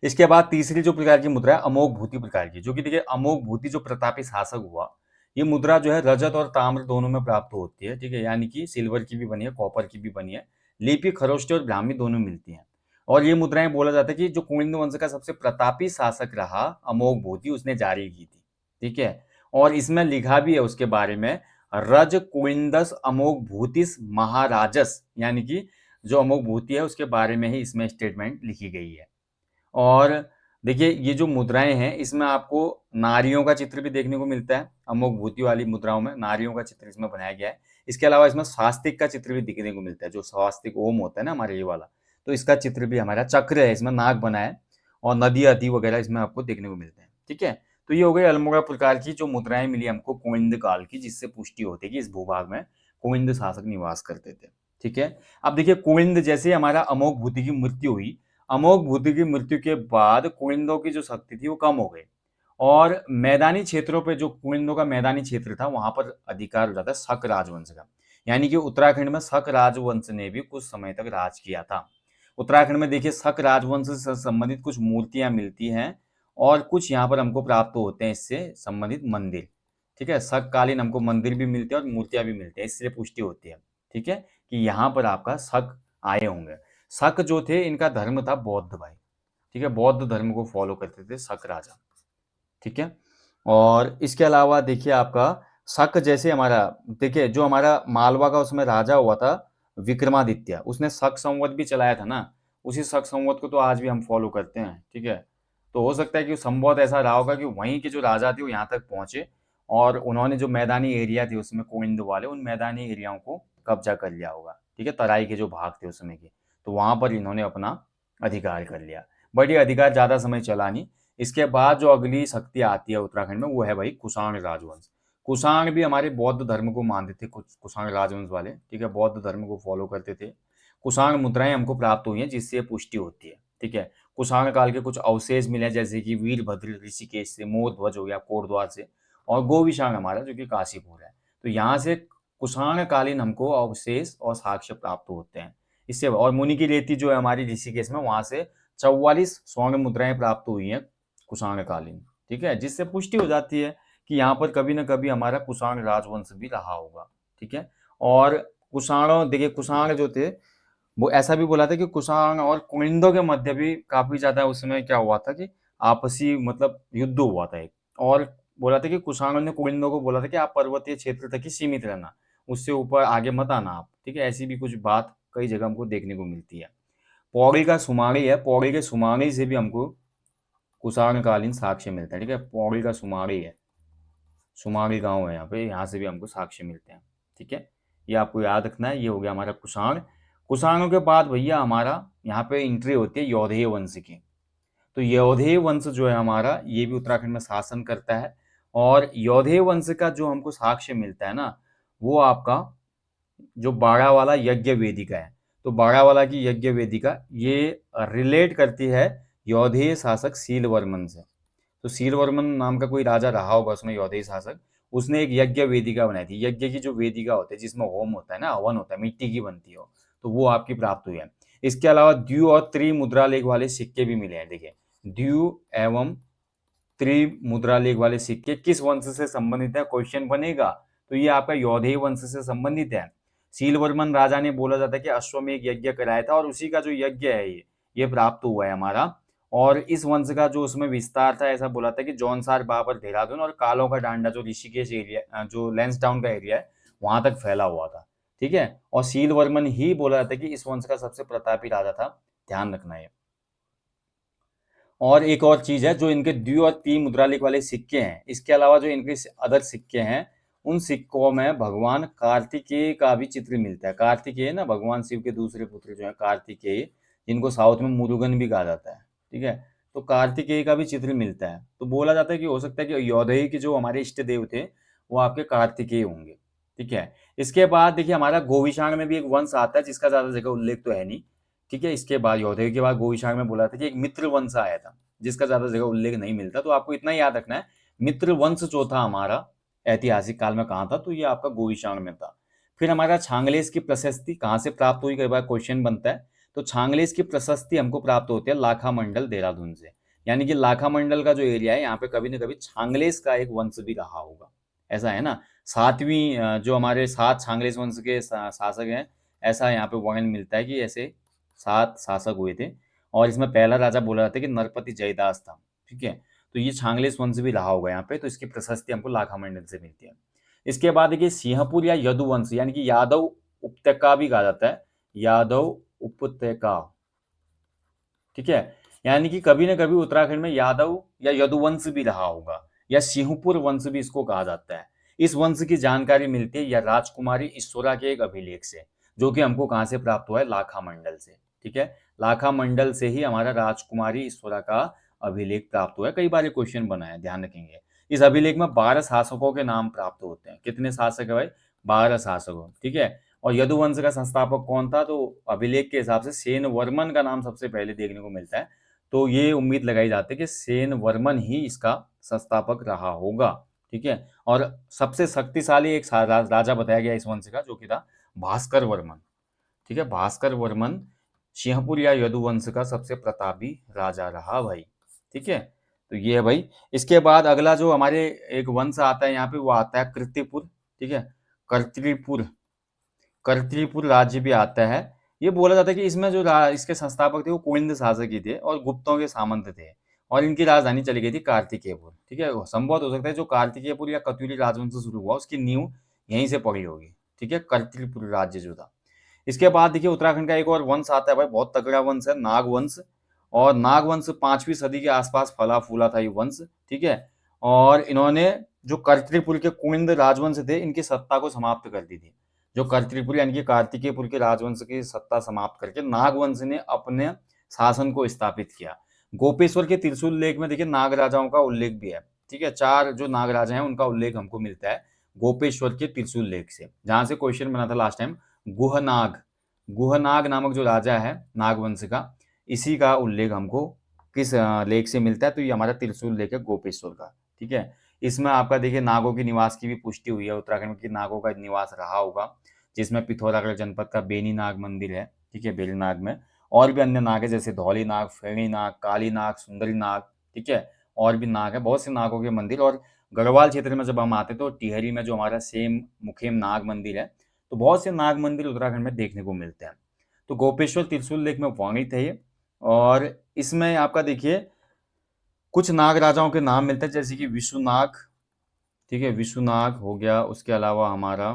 इसके बाद तीसरी जो प्रकार की मुद्रा है अमोघ भूति प्रकार की, जो कि देखिए अमोघ भूति जो प्रतापी शासक हुआ, ये मुद्रा जो है रजत और ताम्र दोनों में प्राप्त होती है। ठीक है, यानी कि सिल्वर की भी बनी है, कॉपर की भी बनी है। लिपि खरोष्टी और ब्राह्मी दोनों मिलती हैं। और ये मुद्राएं बोला जाता है कि जो कुनिंद वंश का सबसे प्रतापी शासक रहा अमोघ भूति, उसने जारी की थी। ठीक है, और इसमें लिखा भी है उसके बारे में, रज कुनिंदस अमोघ भूतिस महाराजस, यानी कि जो अमोघ भूति है उसके बारे में ही इसमें स्टेटमेंट लिखी गई है। और देखिए ये जो मुद्राएं हैं इसमें आपको नारियों का चित्र भी देखने को मिलता है। अमोघ भूति वाली मुद्राओं में नारियों का चित्र इसमें बनाया गया है। इसके अलावा इसमें स्वास्तिक का चित्र भी देखने को मिलता है, जो स्वास्तिक ओम होता है ना हमारे ये वाला, तो इसका चित्र भी हमारा, चक्र है इसमें, नाग बना है, और नदी आदि वगैरह इसमें आपको देखने को मिलते हैं। ठीक है, तो ये हो गई अल्मोड़ा प्रकार की जो मुद्राएं मिली हमको कुनिंद काल की, जिससे पुष्टि होती है कि इस भूभाग में कुनिंद शासक निवास करते थे। ठीक है, अब देखिए कुनिंद, जैसे हमारा अमोघ भूति की मृत्यु हुई, अमोघ भूति की मृत्यु के बाद कुनिंदों की जो शक्ति थी वो कम हो गई, और मैदानी क्षेत्रों पे जो कुनिंदों का मैदानी क्षेत्र था वहां पर अधिकार हो जाता है शक राजवंश का। यानी कि उत्तराखंड में शक राजवंश ने भी कुछ समय तक राज किया था। उत्तराखंड में देखिए शक राजवंश से संबंधित कुछ मूर्तियां मिलती हैं, और कुछ यहाँ पर हमको प्राप्त होते हैं इससे संबंधित मंदिर। ठीक है, शक-कालीन हमको मंदिर भी मिलते हैं और मूर्तियाँ भी मिलती हैं, इससे पुष्टि होती है, ठीक है, कि यहाँ पर आपका शक आए होंगे। शक जो थे इनका धर्म था बौद्ध भाई, ठीक है, बौद्ध धर्म को फॉलो करते थे शक राजा, ठीक है। और इसके अलावा देखिए आपका शक जैसे हमारा देखिए जो हमारा मालवा का उसमें राजा हुआ था विक्रमादित्य, उसने शक संवत भी चलाया था ना, उसी शक संवत को तो आज भी हम फॉलो करते हैं, ठीक है। तो हो सकता है कि संभवत ऐसा रहा होगा कि वहीं के जो राजा थे वो यहाँ तक पहुंचे और उन्होंने जो मैदानी एरिया थे उसमें कोइंद वाले उन मैदानी एरियाओं को कब्जा कर लिया होगा, ठीक है, तराई के जो भाग थे उस समय के, तो वहां पर इन्होंने अपना अधिकार कर लिया। बट ये अधिकार ज्यादा समय चला नहीं। इसके बाद जो अगली शक्ति आती है उत्तराखंड में वो है भाई कुषाण राजवंश। कुषाण भी हमारे बौद्ध धर्म को मानते थे, कुछ कुषाण राजवंश वाले, ठीक है, बौद्ध धर्म को फॉलो करते थे। कुषाण मुद्राएं हमको प्राप्त हुई हैं जिससे पुष्टि होती है, ठीक है। कुषाण काल के कुछ अवशेष मिले जैसे कि वीरभद्र ऋषिकेश से, मोर ध्वज हो गया कोटद्वार से, और गोविशाण हमारा जो कि काशीपुर है। तो यहाँ से कुषाण कालीन हमको अवशेष और साक्ष्य प्राप्त होते हैं। इससे और मुनि की रेती जो है हमारी ऋषिकेश में, वहां से 44 स्वर्ण मुद्राएं प्राप्त हुई हैं कुषाण कालीन, ठीक है, जिससे पुष्टि हो जाती है कि यहाँ पर कभी न कभी हमारा कुषाण राजवंश भी रहा होगा, ठीक है। और कुषाण देखिए कुषाण जो थे वो ऐसा भी बोला था कि कुषाण और कुनिंदों के मध्य भी काफी ज्यादा उस समय क्या हुआ था कि आपसी मतलब युद्ध हुआ था एक, और बोला था कि कुषाणों ने कुनिंदों को बोला था कि आप पर्वतीय क्षेत्र तक ही सीमित रहना, उससे ऊपर आगे मत आना आप, ठीक है। ऐसी भी कुछ बात कई जगह हमको देखने को मिलती है। पौड़ी का सुमाड़ी है, पौड़ी के सुमाड़ी से भी हमको कुषाणकालीन साक्ष्य मिलता है, ठीक है, पौड़ी का सुमाड़ी है, सुमाड़ी गांव है यहाँ पे, यहाँ से भी हमको साक्ष्य मिलते हैं, ठीक है। ये आपको याद रखना है। ये हो गया हमारा कुषाण। कुषाणों के बाद भैया हमारा यहाँ पे एंट्री होती है यौधेय वंश की। तो यौधेय वंश जो है हमारा ये भी उत्तराखंड में शासन करता है, और यौधेय वंश का जो हमको साक्ष्य मिलता है ना वो आपका जो बाड़ा वाला यज्ञ वेदिका है। तो बाड़ा वाला की यज्ञ वेदिका ये रिलेट करती है यौधेय शासक सीलवर्मन से। तो सीलवर्मन नाम का कोई राजा रहा होगा उसमें यौधेय शासक, उसने एक यज्ञ वेदिका बनाई थी। यज्ञ की जो वेदिका होती है जिसमें होम होता है ना, हवन होता है, मिट्टी की बनती हो, तो वो आपकी प्राप्त हुई है। इसके अलावा द्यू और त्रिमुद्रा लेख वाले सिक्के भी मिले हैं। देखिए द्यू एवं त्रिमुद्रा लेख वाले सिक्के किस वंश से संबंधित है, क्वेश्चन बनेगा। तो ये आपका यौधेय वंश से संबंधित है। सीलवर्मन राजा ने बोला जाता है कि अश्वमेध यज्ञ कराया था और उसी का जो यज्ञ है ये प्राप्त हुआ है हमारा। और इस वंश का जो उसमें विस्तार था ऐसा बोला था कि जौनसार बाबर देहरादून और कालों का डांडा जो ऋषिकेश एरिया जो लैंसडाउन का एरिया है वहां तक फैला हुआ था, ठीक है। और सीलवर्मन ही बोला जाता है कि इस वंश का सबसे प्रतापी राजा था, ध्यान रखना है। और एक और चीज है, जो इनके द्वि और तीन मुद्रालेख वाले सिक्के हैं, इसके अलावा जो इनके अदर सिक्के हैं उन सिक्कों में भगवान कार्तिकेय का भी चित्र मिलता है। कार्तिकेय ना भगवान शिव के दूसरे पुत्र जो है कार्तिकेय, जिनको साउथ में मुरुगन भी कहा जाता है, ठीक है। तो कार्तिकेय का भी चित्र मिलता है। तो बोला जाता है कि हो सकता है कि यौधेय के जो हमारे इष्ट देव थे वो आपके कार्तिकेय होंगे, ठीक है। इसके बाद देखिए हमारा गोविशाण में भी एक वंश आता है जिसका ज्यादा जगह उल्लेख तो है नहीं, ठीक है। इसके बाद यौधेय के बाद गोविशाण में बोला था कि एक मित्र वंश आया था जिसका ज्यादा जगह उल्लेख नहीं मिलता। तो आपको इतना याद रखना है, मित्र वंश जो था हमारा ऐतिहासिक काल में कहाँ था, तो ये आपका गोविशाण में था। फिर हमारा छांगलेस की प्रशस्ति कहाँ से प्राप्त हुई, कई बार क्वेश्चन बनता है। तो छांगलेस की प्रशस्ति हमको प्राप्त होती है लाखा मंडल देहरादून से। यानी कि लाखा मंडल का जो एरिया है यहाँ पे कभी न कभी छांगलेस का एक वंश भी रहा होगा, ऐसा है ना। सातवीं जो हमारे 7 छांगलेस वंश के शासक हैं, ऐसा यहाँ पे वर्णन मिलता है कि ऐसे 7 शासक हुए थे। और इसमें पहला राजा बोला जाता है कि नरपति जयदास था, ठीक है। तो ये छांगलेस वंश भी रहा होगा यहाँ पे, तो इसकी प्रशस्ति हमको लाखा मंडल से मिलती है। इसके बाद देखिए सिंहपुर या यदुवंश यानी कि यादव उपत्यका भी कहा जाता है, यादव उपत्यका, ठीक है। यानी कि कभी ना कभी उत्तराखंड में यादव या यदुवंश भी रहा होगा, या सिंहपुर वंश भी इसको कहा जाता है। इस वंश की जानकारी मिलती है या राजकुमारी ईश्वरा के एक अभिलेख से, जो कि हमको कहाँ से प्राप्त हुआ है, लाखा मंडल से, ठीक है। लाखा मंडल से ही हमारा राजकुमारी ईश्वरा का अभिलेख प्राप्त हुआ है। कई बार क्वेश्चन बना है, ध्यान रखेंगे। इस अभिलेख में 12 शासकों के नाम प्राप्त होते हैं। कितने शासक है भाई, 12 शासकों, ठीक है। और यदुवंश का संस्थापक कौन था, तो अभिलेख के हिसाब से सेन वर्मन का नाम सबसे पहले देखने को मिलता है। तो ये उम्मीद लगाई जाती है कि सेन वर्मन ही इसका संस्थापक रहा होगा, ठीक है। और सबसे शक्तिशाली एक राजा बताया गया इस वंश का, जो कि था भास्कर वर्मन, ठीक है। भास्कर वर्मन सिंहपुर या यदुवंश का सबसे प्रतापी राजा रहा भाई, ठीक है। तो ये है भाई। इसके बाद अगला जो हमारे एक वंश आता है यहाँ पे, वो आता है कृत्यपुर, ठीक है, कर्तृपुर, कर्तृपुर राज्य भी आता है। ये बोला जाता है कि इसमें जो इसके संस्थापक थे वो कुलिंद शासक ही थे और गुप्तों के सामंत थे, और इनकी राजधानी चली गई थी कार्तिकेयपुर, ठीक है। संभवत हो सकता है जो कार्तिकेयपुर या कत्यूरी राजवंश से शुरू हुआ उसकी नींव यहीं से पड़ी होगी, ठीक है, कर्तृपुर राज्य जो था। इसके बाद देखिए उत्तराखंड का एक और वंश आता है भाई, बहुत तगड़ा वंश है, नागवंश। और नागवंश 5वीं सदी के आसपास फला फूला था ये वंश, ठीक है। और इन्होंने जो कर्तृपुर के कुलिंद राजवंश थे इनकी सत्ता को समाप्त कर दी थी। जो कर्तृपुर यानी कि कार्तिकेयपुर के राजवंश की सत्ता समाप्त करके नागवंश ने अपने शासन को स्थापित किया। गोपेश्वर के त्रिशूल लेख में देखिए नाग राजाओं का उल्लेख भी है, ठीक है। 4 जो नाग राजा हैं उनका उल्लेख हमको मिलता है गोपेश्वर के त्रिशूल लेख से, जहां से क्वेश्चन बना था लास्ट टाइम। गुहनाग, गुहनाग नामक जो राजा है नागवंश का, इसी का उल्लेख हमको किस लेख से मिलता है, तो ये हमारा त्रिशूल लेख है गोपेश्वर का, ठीक है। इसमें आपका देखिए नागों के निवास की भी पुष्टि हुई है, उत्तराखंड के नागों का निवास रहा होगा, जिसमें पिथौरागढ़ जनपद का बेनी नाग मंदिर है, ठीक है, बेरीनाग में। और भी अन्य नाग है जैसे धौली नाग, फेणी नाग, काली नाग, सुंदरी नाग, ठीक है, और भी नाग है, बहुत से नागों के मंदिर। और गढ़वाल क्षेत्र में जब हम आते तो टिहरी में जो हमारा सेम मुखेम नाग मंदिर है, तो बहुत से नाग मंदिर उत्तराखंड में देखने को मिलते हैं। तो गोपेश्वर त्रिशूल लेख में वर्णित है ये। और इसमें आपका देखिए कुछ नाग राजाओं के नाम मिलते हैं, जैसे कि विशुनाग, ठीक है, विशुनाग हो गया। उसके अलावा हमारा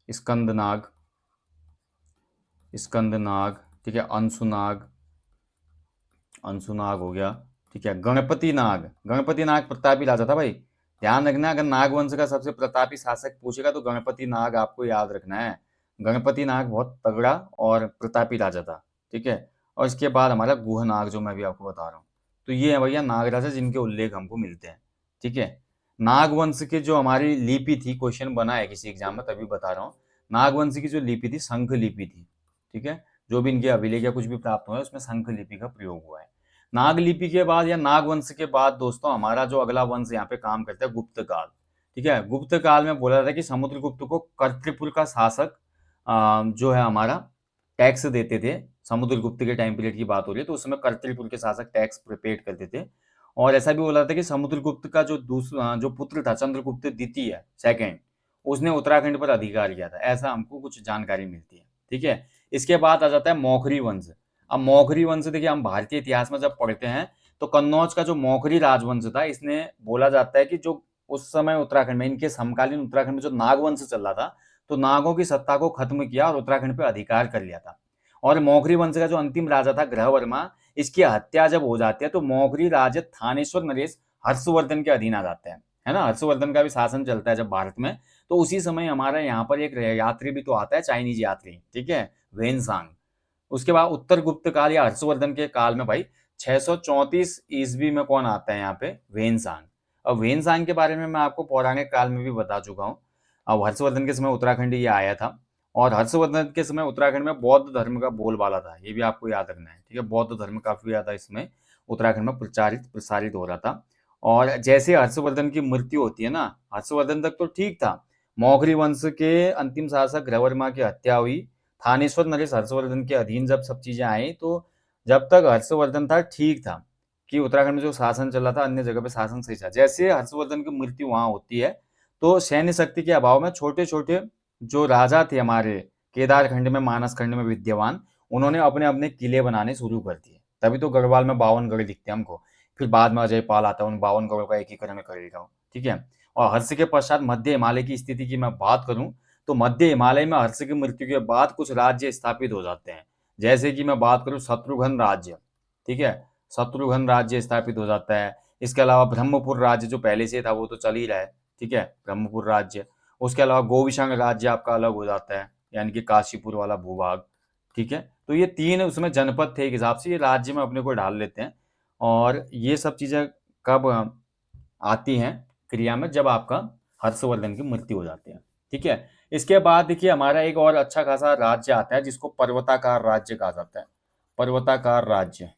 स्कंदनाग, स्कंदनाग, ठीक है, अंशुनाग, अंशुनाग हो गया, ठीक है। गणपति नाग, गणपति नाग प्रतापी राजा था भाई, ध्यान रखना। अगर नागवंश का सबसे प्रतापी शासक पूछेगा तो गणपति नाग आपको याद रखना है। गणपति नाग बहुत तगड़ा और प्रतापी राजा था, ठीक है। और इसके बाद हमारा गुह नाग जो मैं भी आपको बता रहा हूँ। तो ये है भैया नाग राजा जिनके उल्लेख हमको मिलते हैं, ठीक है। नागवंश की जो हमारी लिपि थी, क्वेश्चन बना है किसी एग्जाम में तभी बता रहा हूँ। नागवंश की जो लिपि थी शंख लिपि थी, ठीक है। जो भी इनके अभिलेख या कुछ भी प्राप्त हुआ है उसमें शंख लिपि का प्रयोग हुआ है। नागलिपि के बाद या नागवंश के बाद दोस्तों हमारा जो अगला वंश यहाँ पे काम करता है गुप्त काल, ठीक है। गुप्त काल में बोला जाता है कि समुद्रगुप्त को कर्तृपुर का शासक जो है हमारा टैक्स देते थे। समुद्रगुप्त के टाइम पीरियड की बात हो रही है, तो उस समय कर्तृपुर के शासक टैक्स पेड करते थे। और ऐसा भी बोला था कि समुद्रगुप्त का जो दूसरा जो पुत्र था चंद्रगुप्त द्वितीय सेकंड, उसने उत्तराखंड पर अधिकार किया था, ऐसा हमको कुछ जानकारी मिलती है, ठीक है। इसके बाद आ जाता है मौखरी वंश। अब मौखरी वंश देखिए हम भारतीय इतिहास में जब पढ़ते हैं तो कन्नौज का जो मौखरी राजवंश था, इसने बोला जाता है कि जो उस समय उत्तराखंड में इनके समकालीन उत्तराखंड में जो नागवंश चल रहा था, तो नागों की सत्ता को खत्म किया और उत्तराखंड पे अधिकार कर लिया था। और मौखरी वंश का जो अंतिम राजा था ग्रहवर्मा, इसकी हत्या जब हो जाती है तो मौखरी राज थानेश्वर नरेश हर्षवर्धन के अधीन आ जाते हैं, है ना। हर्षवर्धन का भी शासन चलता है जब भारत में, तो उसी समय हमारा यहाँ पर एक यात्री भी तो आता है, चाइनीज यात्री, ठीक है, वेनसांग। उसके बाद उत्तर गुप्त काल या हर्षवर्धन के काल में भाई 634 ईस्वी में कौन आता है यहाँ पे, वेनसांग। अब वेनसांग के बारे में मैं आपको पौराणिक काल में भी बता चुका हूँ। अब हर्षवर्धन के समय उत्तराखंड ये आया था, और हर्षवर्धन के समय उत्तराखंड में बौद्ध धर्म का बोलबाला था, ये भी आपको याद रखना है, ठीक है। बौद्ध धर्म काफी ज्यादा इसमें उत्तराखंड में प्रचारित प्रसारित हो रहा था। और जैसे हर्षवर्धन की मृत्यु होती है ना, हर्षवर्धन तक तो ठीक था, मौखरी वंश के अंतिम शासक ग्रहवर्मा की हत्या हुई, थानेश्वर नरेश हर्षवर्धन के अधीन जब सब चीजें आई, तो जब तक हर्षवर्धन था ठीक था कि उत्तराखंड में जो शासन चल रहा था, अन्य जगह पे शासन सही था। जैसे हर्षवर्धन की मृत्यु वहां होती है तो सैन्य शक्ति के अभाव में छोटे छोटे जो राजा थे हमारे केदार खंड में, मानस खंड में विद्यमान, उन्होंने अपने अपने किले बनाने शुरू कर दिए। तभी तो गढ़वाल में 52 गढ़ दिखते हैं हमको। फिर बाद में अजय पाल आता है, उन 52 गढ़ों का एकीकरण करेगा, ठीक है। और हर्ष के पश्चात मध्य हिमालय की स्थिति की मैं बात करूं तो मध्य हिमालय में हर्ष की मृत्यु के बाद कुछ राज्य स्थापित हो जाते हैं। जैसे कि मैं बात करूं शत्रुघ्न राज्य, ठीक है, शत्रुघ्न राज्य स्थापित हो जाता है। इसके अलावा ब्रह्मपुर राज्य जो पहले से था वो तो चल ही रहा है, ठीक है, ब्रह्मपुर राज्य। उसके अलावा गोविशंग राज्य आपका अलग हो जाता है, यानी कि काशीपुर वाला भूभाग, ठीक है। तो ये 3 उसमें जनपद थे एक हिसाब से, ये राज्य में अपने को डाल लेते हैं। और ये सब चीजें कब आती हैं क्रिया में, जब आपका हर्षवर्धन की मृत्यु हो जाती है, ठीक है। इसके बाद देखिए हमारा एक और अच्छा खासा राज्य आता है जिसको पर्वताकार राज्य कहा जाता है, पर्वताकार राज्य,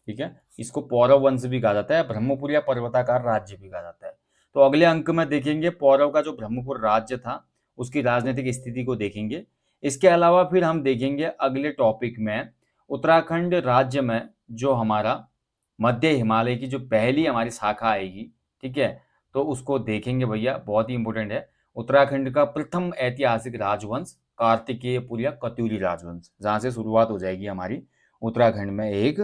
ठीक है। इसको पौरव वंश भी कहा जाता है, ब्रह्मपुर या पर्वताकार राज्य भी कहा जाता है। तो अगले अंक में देखेंगे पौरव का जो ब्रह्मपुर राज्य था उसकी राजनीतिक स्थिति को देखेंगे। इसके अलावा फिर हम देखेंगे अगले टॉपिक में उत्तराखंड राज्य में जो हमारा मध्य हिमालय की जो पहली हमारी शाखा आएगी, ठीक है? तो उसको देखेंगे भैया, बहुत ही इम्पोर्टेंट है। उत्तराखंड का प्रथम ऐतिहासिक राजवंश कार्तिकेयपुर या कत्यूरी राजवंश, जहाँ से शुरुआत हो जाएगी हमारी उत्तराखंड में एक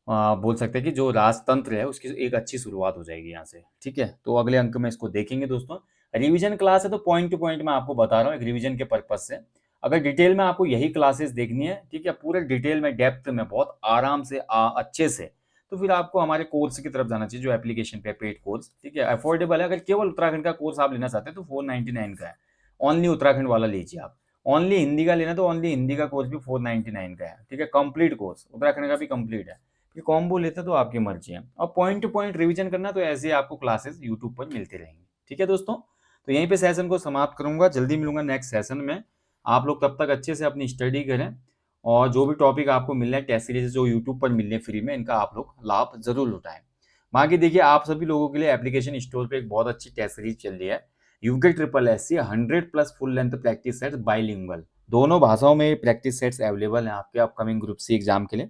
बोल सकते हैं कि जो राजतंत्र है उसकी एक अच्छी शुरुआत हो जाएगी यहाँ से, ठीक है? तो अगले अंक में इसको देखेंगे दोस्तों। रिवीजन क्लास है तो पॉइंट टू पॉइंट मैं आपको बता रहा हूँ एक रिवीजन के पर्पज से। अगर डिटेल में आपको यही क्लासेस देखनी है, ठीक है, पूरे डिटेल में डेप्थ में बहुत आराम से अच्छे से, तो फिर आपको हमारे कोर्स की तरफ जाना चाहिए जो एप्लीकेशन पे पेड कोर्स, ठीक है, अफोर्डेबल है। अगर केवल उत्तराखंड का कोर्स आप लेना चाहते हैं तो 499 का है, ओनली उत्तराखंड वाला लीजिए आप। ओनली हिंदी का लेना तो ओनली हिंदी का कोर्स भी 499 का है, ठीक है, कंप्लीट कोर्स उत्तराखंड का भी कंप्लीट है। ये कॉम्बो लेते तो आपकी मर्जी है। और पॉइंट टू पॉइंट रिवीजन करना तो ऐसे ही आपको क्लासेस यूट्यूब पर मिलते रहेंगे, ठीक है दोस्तों। तो यहीं पे सेशन को समाप्त करूंगा, जल्दी मिलूंगा नेक्स्ट सेशन में। आप लोग तब तक अच्छे से अपनी स्टडी करें और जो भी टॉपिक आपको मिल रहे हैं टेस्ट सीरीज जो यूट्यूब पर मिल रहे हैं फ्री में, इनका आप लोग लाभ जरूर उठाएं। बाकी देखिए आप सभी लोगों के लिए एप्लीकेशन स्टोर पे एक बहुत अच्छी टेस्ट सीरीज चल रही है, UK triple S C 100+ full length practice sets bilingual, दोनों भाषाओं में प्रैक्टिस सेट्स अवेलेबल हैं आपके अपकमिंग ग्रुप सी एग्जाम के लिए।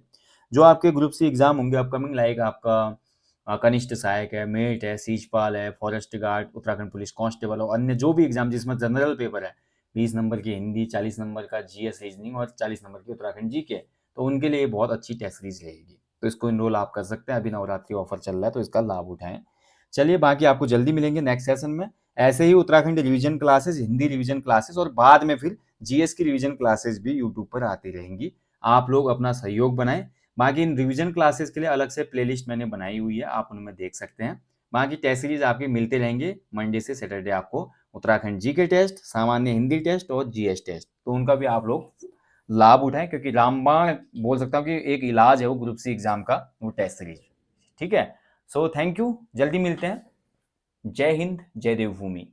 जो आपके ग्रुप सी एग्जाम होंगे अपकमिंग, लाइक आपका कनिष्ठ सहायक है, मेट है, सीजपाल है, forest guard, Uttarakhand police constable और अन्य जो भी एग्जाम जिसमें जनरल पेपर है, 20 नंबर की हिंदी, 40 नंबर का जीएस रीजनिंग और 40 नंबर की उत्तराखंड जीके, तो उनके लिए बहुत अच्छी टेस्ट सीरीज रहेगी। तो इसको इनरोल आप कर सकते हैं, अभी नवरात्रि ऑफर चल रहा है तो इसका लाभ उठाएं। चलिए बाकी आपको जल्दी मिलेंगे नेक्स्ट सेशन में। ऐसे ही Uttarakhand revision classes, Hindi revision classes और बाद में फिर जीएस की रिवीजन क्लासेस भी यूट्यूब पर आती रहेंगी। आप लोग अपना सहयोग बनाएं। बाकी इन रिवीजन क्लासेस के लिए अलग से प्लेलिस्ट मैंने बनाई हुई है, आप उनमें देख सकते हैं। बाकी टेस्ट सीरीज आपके मिलते रहेंगे मंडे से सैटरडे आपको, उत्तराखंड जीके टेस्ट, सामान्य हिंदी टेस्ट और जीएस टेस्ट, तो उनका भी आप लोग लाभ उठाएं क्योंकि रामबाण बोल सकता हूँ कि एक इलाज है वो ग्रुप सी एग्जाम का, वो टेस्ट सीरीज, ठीक है। सो थैंक यू, जल्दी मिलते हैं। जय हिंद, जय देवभूमि।